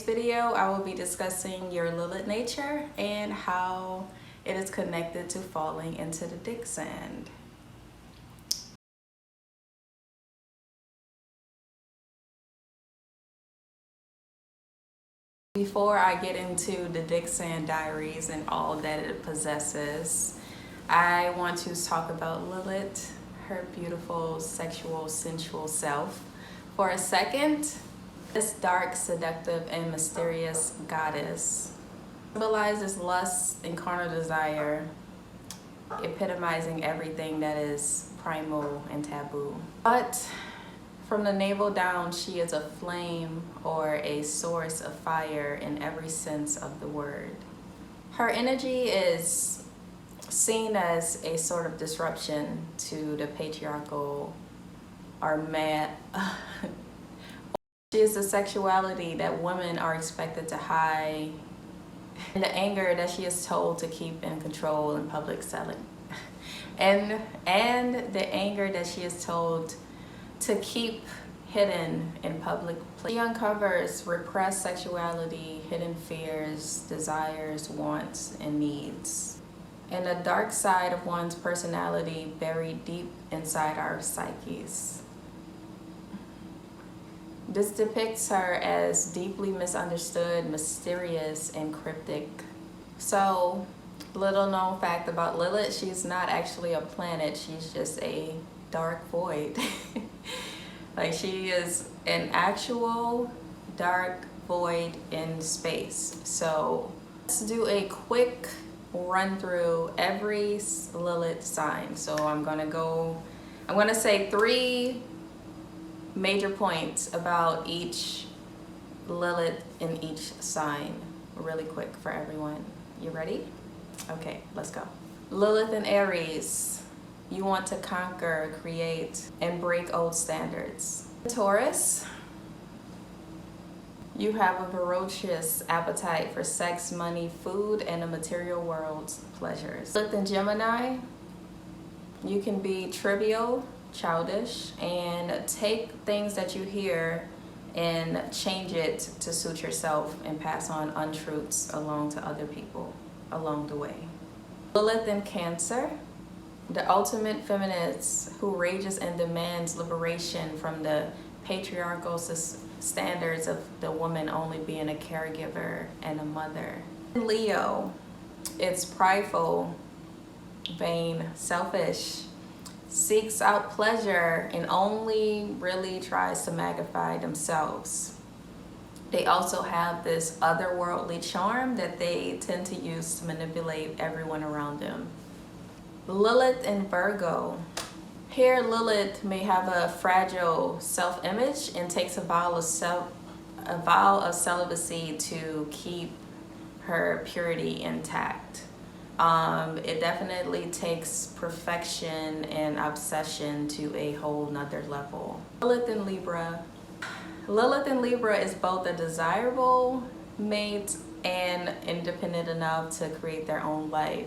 today's video, I will be discussing your Lilith nature and how it is connected to falling into the Dicksand. Before I get into the Dicksand diaries and all that it possesses, I want to talk about Lilith, her beautiful, sexual, sensual self, for a second. This dark, seductive, and mysterious goddess symbolizes lust and carnal desire, epitomizing everything that is primal and taboo. But from the navel down, she is a flame or a source of fire in every sense of the word. Her energy is seen as a sort of disruption to the patriarchal or mad. She is the sexuality that women are expected to hide, and the anger that she is told to keep in control in public selling, and the anger that she is told to keep hidden in public place. She uncovers repressed sexuality, hidden fears, desires, wants, and needs, and the dark side of one's personality buried deep inside our psyches. This depicts her as deeply misunderstood, mysterious, and cryptic. So, little known fact about Lilith, she's not actually a planet, she's just a dark void. Like, she is an actual dark void in space. So let's do a quick run through every Lilith sign. So I'm gonna say 3 major points about each Lilith in each sign really quick for everyone. You ready? Okay, let's go. Lilith in Aries, you want to conquer, create, and break old standards. Taurus, you have a ferocious appetite for sex, money, food, and the material world's pleasures. Lilith in Gemini, you can be trivial, childish, and take things that you hear and change it to suit yourself and pass on untruths along to other people along the way. Lilith in Cancer, the ultimate feminist who rages and demands liberation from the patriarchal standards of the woman only being a caregiver and a mother. Leo, it's prideful, vain, selfish, seeks out pleasure, and only really tries to magnify themselves. They also have this otherworldly charm that they tend to use to manipulate everyone around them. Lilith in Virgo. Here, Lilith may have a fragile self-image and takes a vow of celibacy to keep her purity intact. It definitely takes perfection and obsession to a whole nother level. Lilith in Libra. Lilith in Libra is both a desirable mate and independent enough to create their own life.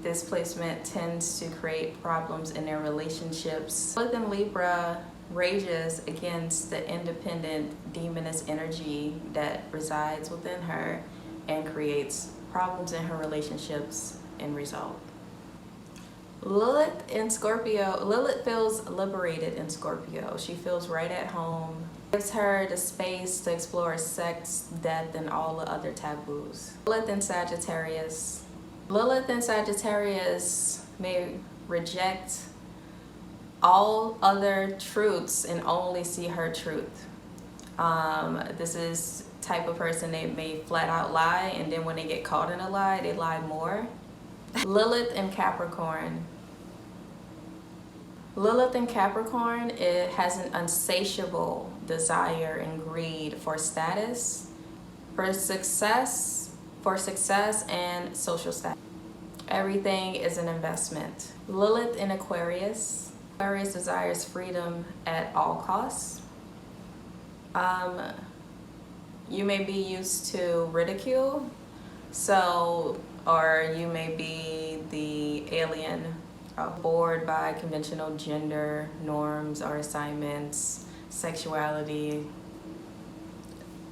This placement tends to create problems in their relationships. Lilith in Libra rages against the independent demoness energy that resides within her and creates problems in her relationships and result. Lilith in Scorpio. Lilith feels liberated in Scorpio. She feels right at home. Gives her the space to explore sex, death, and all the other taboos. Lilith in Sagittarius. Lilith in Sagittarius may reject all other truths and only see her truth. This is type of person, they may flat out lie, and then when they get caught in a lie, they lie more. Lilith in Capricorn. Lilith in Capricorn, it has an insatiable desire and greed for status, for success and social status. Everything is an investment. Lilith in Aquarius. Aquarius desires freedom at all costs. You may be used to ridicule, or you may be the alien, bored by conventional gender norms or assignments, sexuality.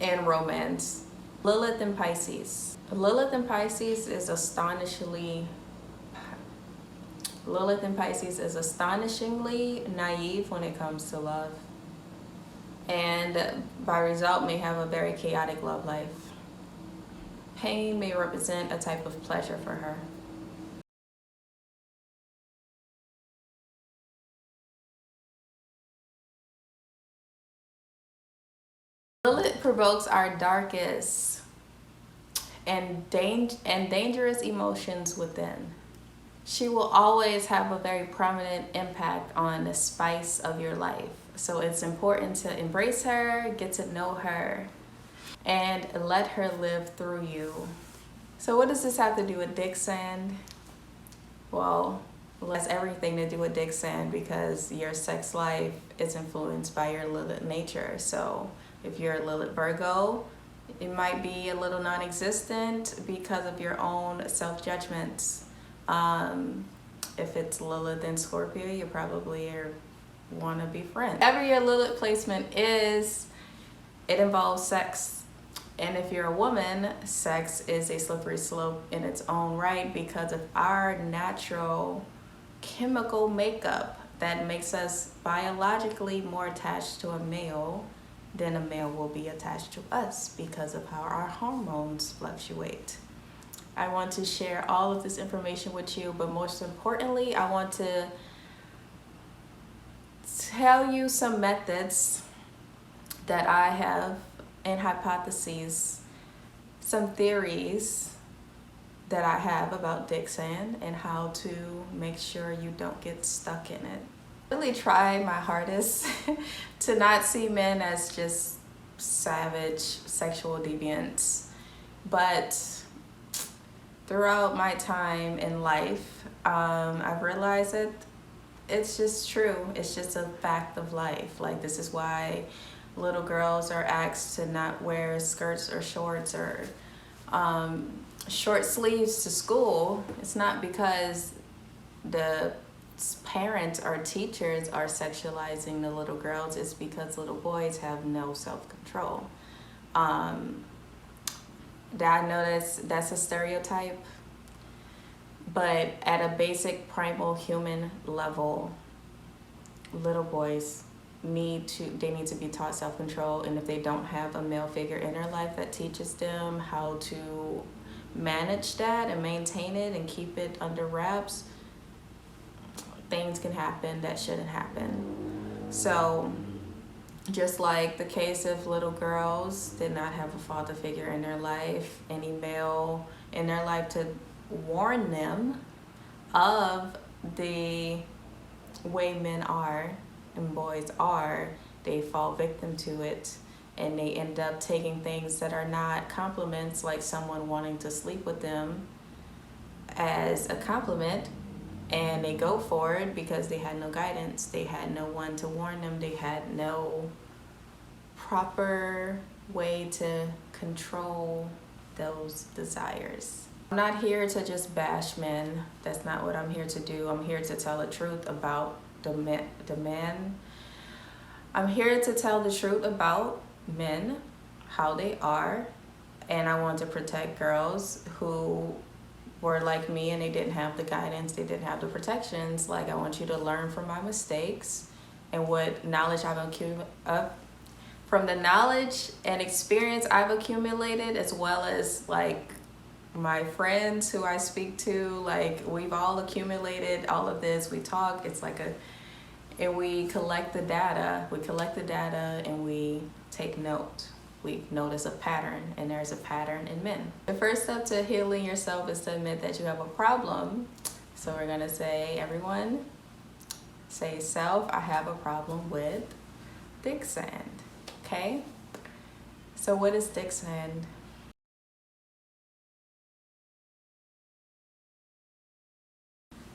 and romance. Lilith in Pisces. Lilith in Pisces is astonishingly naive when it comes to love, and by result may have a very chaotic love life. Pain may represent a type of pleasure for her. Lilith provokes our darkest and dangerous emotions within. She will always have a very prominent impact on the spice of your life. So it's important to embrace her, get to know her, and let her live through you. So what does this have to do with Dicksand? Well, it has everything to do with Dicksand because your sex life is influenced by your Lilith nature. So if you're a Lilith Virgo, it might be a little non-existent because of your own self-judgments. If it's Lilith and Scorpio, you probably want to be friends. Whatever your Lilith placement is, it involves sex. And if you're a woman, sex is a slippery slope in its own right because of our natural chemical makeup that makes us biologically more attached to a male than a male will be attached to us because of how our hormones fluctuate. I want to share all of this information with you, but most importantly, I want to tell you some methods that I have and hypotheses, some theories that I have about Dicksand and how to make sure you don't get stuck in it. I really try my hardest to not see men as just savage sexual deviants, but throughout my time in life, I've realized that it's just true. It's just a fact of life. Like, this is why little girls are asked to not wear skirts or shorts or short sleeves to school. It's not because the parents or teachers are sexualizing the little girls. It's because little boys have no self-control. I know that's a stereotype, but at a basic primal human level, little boys need to be taught self-control. And if they don't have a male figure in their life that teaches them how to manage that and maintain it and keep it under wraps, things can happen that shouldn't happen. So just like the case of little girls did not have a father figure in their life, any male in their life to warn them of the way men are and boys are, they fall victim to it, and they end up taking things that are not compliments, like someone wanting to sleep with them, as a compliment, and they go for it because they had no guidance. They had no one to warn them. They had no proper way to control those desires. I'm not here to just bash men. That's not what I'm here to do. I'm here to tell the truth about the men. I'm here to tell the truth about men, how they are, and I want to protect girls who were like me and they didn't have the guidance, they didn't have the protections. Like, I want you to learn from my mistakes and what knowledge I've accumulated, from the knowledge and experience I've accumulated, as well as like my friends who I speak to. Like, we've all accumulated all of this. We talk, it's like and we collect the data. We collect the data and we take note. We notice a pattern, and there's a pattern in men. The first step to healing yourself is to admit that you have a problem. So we're gonna say, everyone, say, self, I have a problem with Dicksand, okay? So what is Dicksand?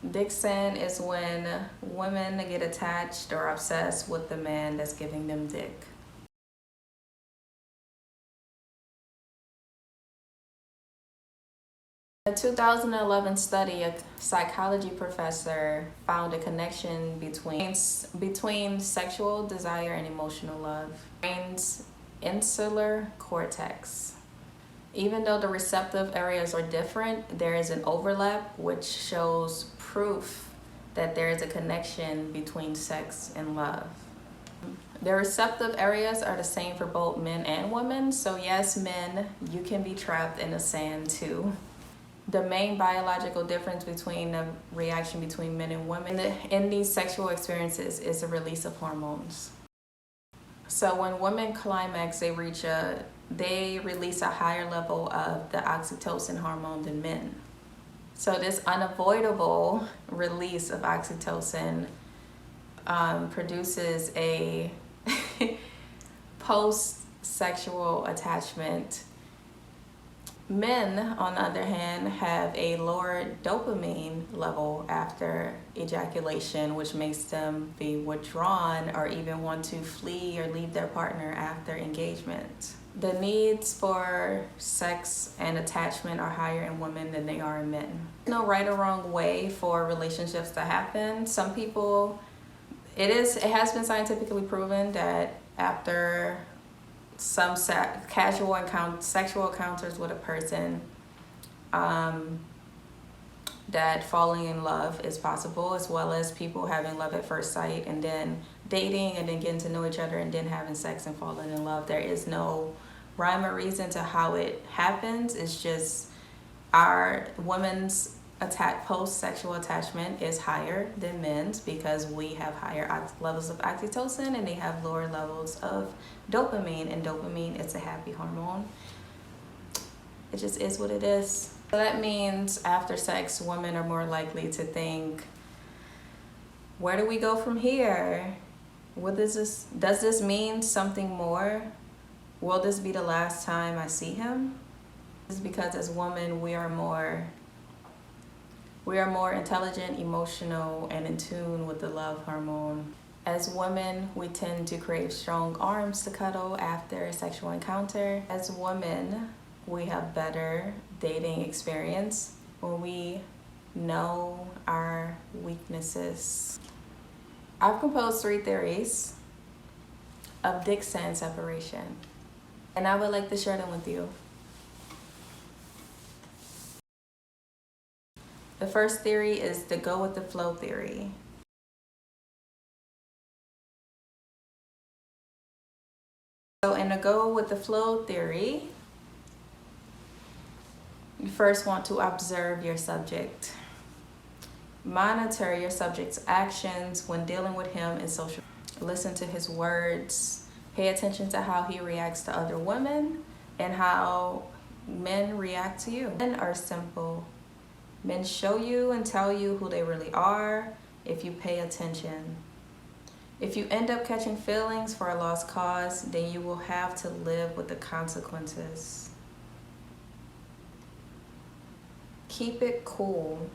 Dicksand is when women get attached or obsessed with the man that's giving them dick. A 2011 study, a psychology professor found a connection between sexual desire and emotional love. Brains insular cortex. Even though the receptive areas are different, there is an overlap, which shows proof that there is a connection between sex and love. The receptive areas are the same for both men and women. So yes, men, you can be trapped in the sand too. The main biological difference between the reaction between men and women in these sexual experiences is the release of hormones. So when women climax, they release a higher level of the oxytocin hormone than men. So this unavoidable release of oxytocin produces a post-sexual attachment. Men, on the other hand, have a lower dopamine level after ejaculation, which makes them be withdrawn or even want to flee or leave their partner after engagement. The needs for sex and attachment are higher in women than they are in men. There's no right or wrong way for relationships to happen. Some people, it has been scientifically proven that after some casual sexual encounters with a person, that falling in love is possible, as well as people having love at first sight and then dating and then getting to know each other and then having sex and falling in love. There is no rhyme or reason to how it happens. It's just our women's post-sexual attachment is higher than men's because we have higher levels of oxytocin and they have lower levels of dopamine, and dopamine is a happy hormone. It just is what it is. So that means after sex, women are more likely to think, where do we go from here? Does this mean something more? Will this be the last time I see him? This is because as women, we are more intelligent, emotional, and in tune with the love hormone. As women, we tend to crave strong arms to cuddle after a sexual encounter. As women, we have better dating experience when we know our weaknesses. I've composed 3 theories of Dicksand separation, and I would like to share them with you. The first theory is the go with the flow theory. So in the go with the flow theory, you first want to observe your subject. Monitor your subject's actions when dealing with him in social. Listen to his words. Pay attention to how he reacts to other women and how men react to you. Men are simple. Men show you and tell you who they really are if you pay attention. If you end up catching feelings for a lost cause, then you will have to live with the consequences. Keep it cool.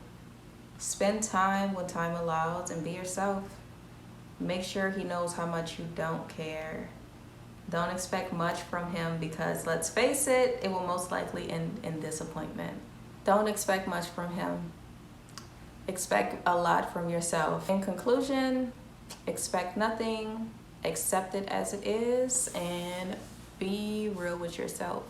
Spend time when time allows and be yourself. Make sure he knows how much you don't care. Don't expect much from him because, let's face it, it will most likely end in disappointment. Don't expect much from him. Expect a lot from yourself. In conclusion, expect nothing, accept it as it is, and be real with yourself.